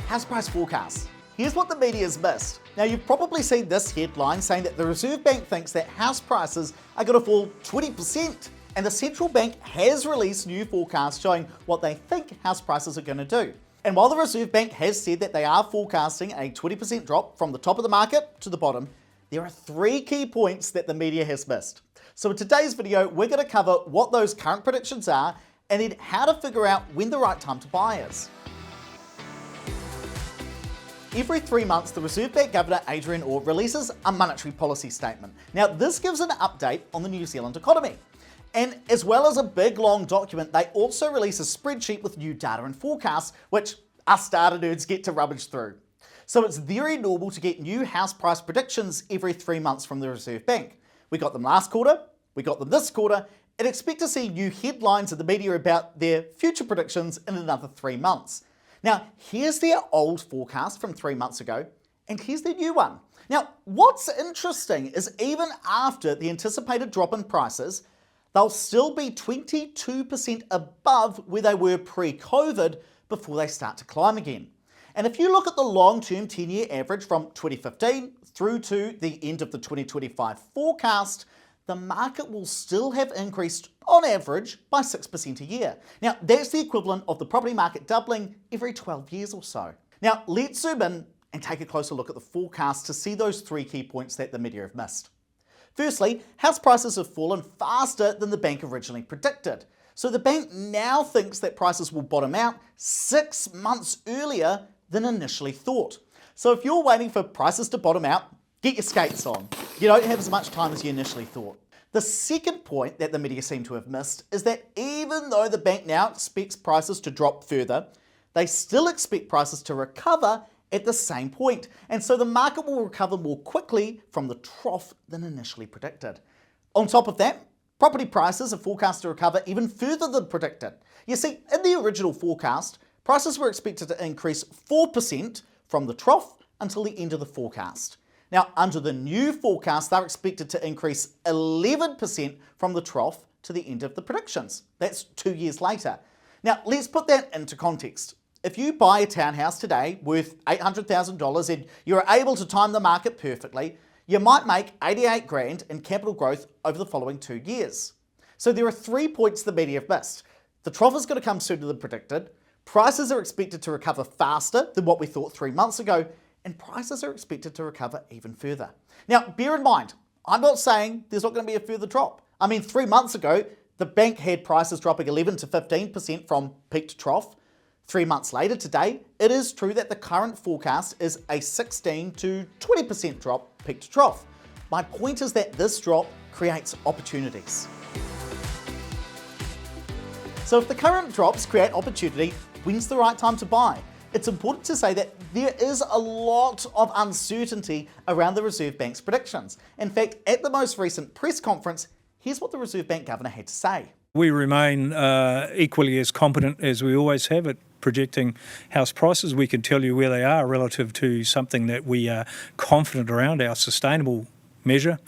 House price forecast. Here's what the media's missed. Now, you've probably seen this headline saying that the Reserve Bank thinks that house prices are going to fall 20%. And the central bank has released new forecasts showing what they think house prices are going to do. And while the Reserve Bank has said that they are forecasting a 20% drop from the top of the market to the bottom, there are three key points that the media has missed. So in today's video, we're going to cover what those current predictions are and then how to figure out when the right time to buy is. Every 3 months, the Reserve Bank Governor Adrian Orr releases a monetary policy statement. Now, this gives an update on the New Zealand economy. And as well as a big long document, they also release a spreadsheet with new data and forecasts, which us data nerds get to rummage through. So it's very normal to get new house price predictions every 3 months from the Reserve Bank. We got them last quarter, we got them this quarter, and expect to see new headlines in the media about their future predictions in another 3 months. Now, here's their old forecast from 3 months ago, and here's their new one. Now, what's interesting is even after the anticipated drop in prices, they'll still be 22% above where they were pre-COVID before they start to climb again. And if you look at the long-term 10-year average from 2015 through to the end of the 2025 forecast, the market will still have increased on average by 6% a year. Now, that's the equivalent of the property market doubling every 12 years or so. Now, let's zoom in and take a closer look at the forecast to see those three key points that the media have missed. Firstly, house prices have fallen faster than the bank originally predicted. So the bank now thinks that prices will bottom out 6 months earlier than initially thought. So if you're waiting for prices to bottom out, get your skates on. You don't have as much time as you initially thought. The second point that the media seem to have missed is that even though the bank now expects prices to drop further, they still expect prices to recover at the same point. And so the market will recover more quickly from the trough than initially predicted. On top of that, property prices are forecast to recover even further than predicted. You see, in the original forecast, prices were expected to increase 4% from the trough until the end of the forecast. Now, under the new forecast, they're expected to increase 11% from the trough to the end of the predictions. That's 2 years later. Now, let's put that into context. If you buy a townhouse today worth $800,000 and you're able to time the market perfectly, you might make 88 grand in capital growth over the following 2 years. So there are 3 points the media have missed. The trough is going to come sooner than predicted, prices are expected to recover faster than what we thought 3 months ago, and prices are expected to recover even further. Now, bear in mind, I'm not saying there's not going to be a further drop. I mean, 3 months ago, the bank had prices dropping 11 to 15% from peak to trough. 3 months later today, it is true that the current forecast is a 16 to 20% drop peak to trough. My point is that this drop creates opportunities. So if the current drops create opportunity, when's the right time to buy? It's important to say that there is a lot of uncertainty around the Reserve Bank's predictions. In fact, at the most recent press conference, here's what the Reserve Bank Governor had to say. We remain equally as competent as we always have at projecting house prices. We can tell you where they are relative to something that we are confident around, our sustainable measure,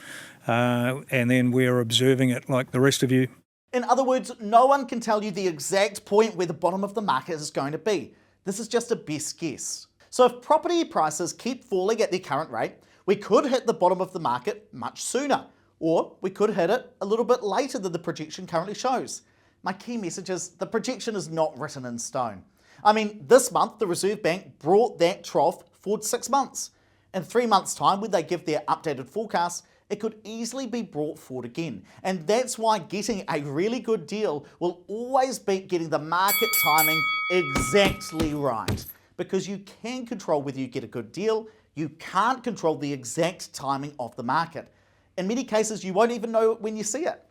and then we're observing it like the rest of you. In other words, no one can tell you the exact point where the bottom of the market is going to be. This is just a best guess. So if property prices keep falling at their current rate, we could hit the bottom of the market much sooner, or we could hit it a little bit later than the projection currently shows. My key message is the projection is not written in stone. I mean, this month the Reserve Bank brought that trough forward 6 months. In 3 months' time, when they give their updated forecast, it could easily be brought forward again. And that's why getting a really good deal will always beat getting the market timing exactly right. Because you can control whether you get a good deal, you can't control the exact timing of the market. In many cases, you won't even know it when you see it.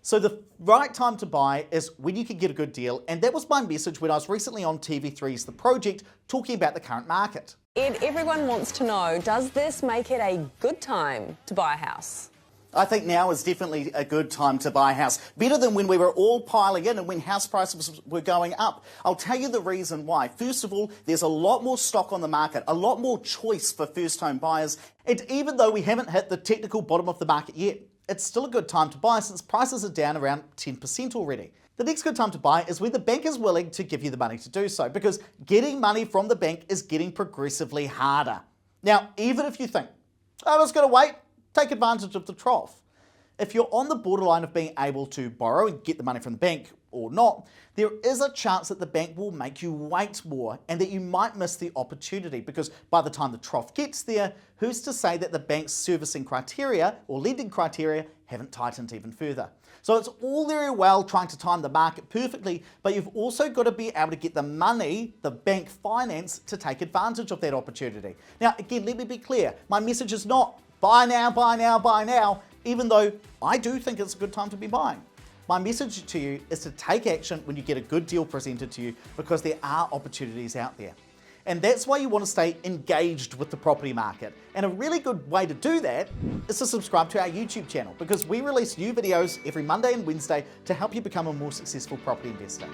So the right time to buy is when you can get a good deal, and that was my message when I was recently on TV3's The Project talking about the current market. Ed, everyone wants to know, does this make it a good time to buy a house? I think now is definitely a good time to buy a house. Better than when we were all piling in and when house prices were going up. I'll tell you the reason why. First of all, there's a lot more stock on the market, a lot more choice for first home buyers. And even though we haven't hit the technical bottom of the market yet, it's still a good time to buy since prices are down around 10% already. The next good time to buy is when the bank is willing to give you the money to do so, because getting money from the bank is getting progressively harder. Now, even if you think, I was going to wait, take advantage of the trough. If you're on the borderline of being able to borrow and get the money from the bank or not, there is a chance that the bank will make you wait more and that you might miss the opportunity, because by the time the trough gets there, who's to say that the bank's servicing criteria or lending criteria haven't tightened even further? So it's all very well trying to time the market perfectly, but you've also got to be able to get the money, the bank finance, to take advantage of that opportunity. Now, again, let me be clear. My message is not buy now, buy now, buy now, even though I do think it's a good time to be buying. My message to you is to take action when you get a good deal presented to you, because there are opportunities out there. And that's why you want to stay engaged with the property market. And a really good way to do that is to subscribe to our YouTube channel, because we release new videos every Monday and Wednesday to help you become a more successful property investor.